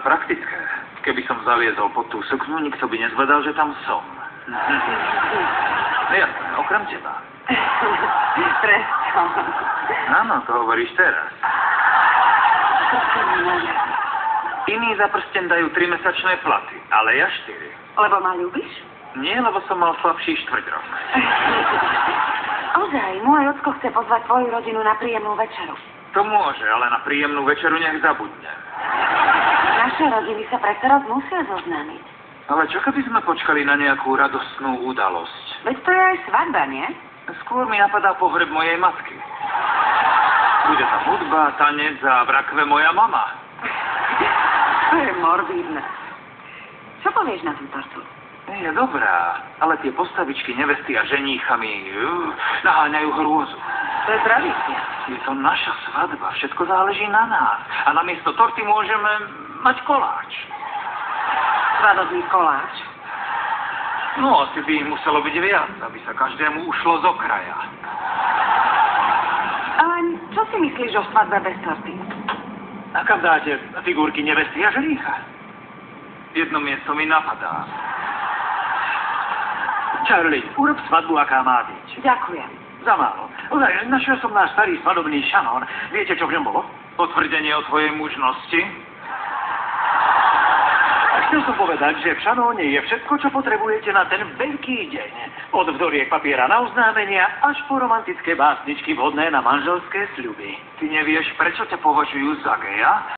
Praktické. Keby som zaviezol pod tú suknu, nikto by nezvedal, že tam som. No jasné, okrem teba. Presto. Áno, to hovoríš teraz. Iní za prsten dajú 3-mesačné platy, ale ja 4. Lebo ma ľúbiš? Nie, lebo som mal slabší štvrťrok. Ozaj, môj ocko chce pozvať tvoju rodinu na príjemnú večeru. To môže, ale na príjemnú večeru nech zabudne. Naše rodiny sa predsa raz musia zoznámiť. Ale čo keby sme počkali na nejakú radostnú udalosť? Veď to je aj svadba, nie? Skôr mi napadá pohreb mojej matky. Bude tam hudba, tanec a v rakve moja mama. To je morbídne. Čo povieš na tú tortu? Je dobrá, ale tie postavičky nevesty a ženícha mi naháňajú hrôzu. To je tradícia. Je to naša svadba, všetko záleží na nás. A namiesto torty môžeme mať koláč. Svadobný koláč. No, asi by im muselo byť viac, aby sa každému ušlo z okraja. Ale čo si myslíš o svadbe bez torty? A kam dáte figurky nevesty a ženícha? Jedno miesto mi napadá. Charlie, urob svadbu, aká má byť. Ďakujem. Za málo. Ozaj, našiel som náš starý svadobný šanón. Viete, čo v ňom bolo? Potvrdenie o tvojej mužnosti. Chcel som povedať, že v šanóne je všetko, čo potrebujete na ten veľký deň. Od vzoriek papiera na oznámenia až po romantické básničky vhodné na manželské sľuby. Ty nevieš, prečo ťa považujú za geja?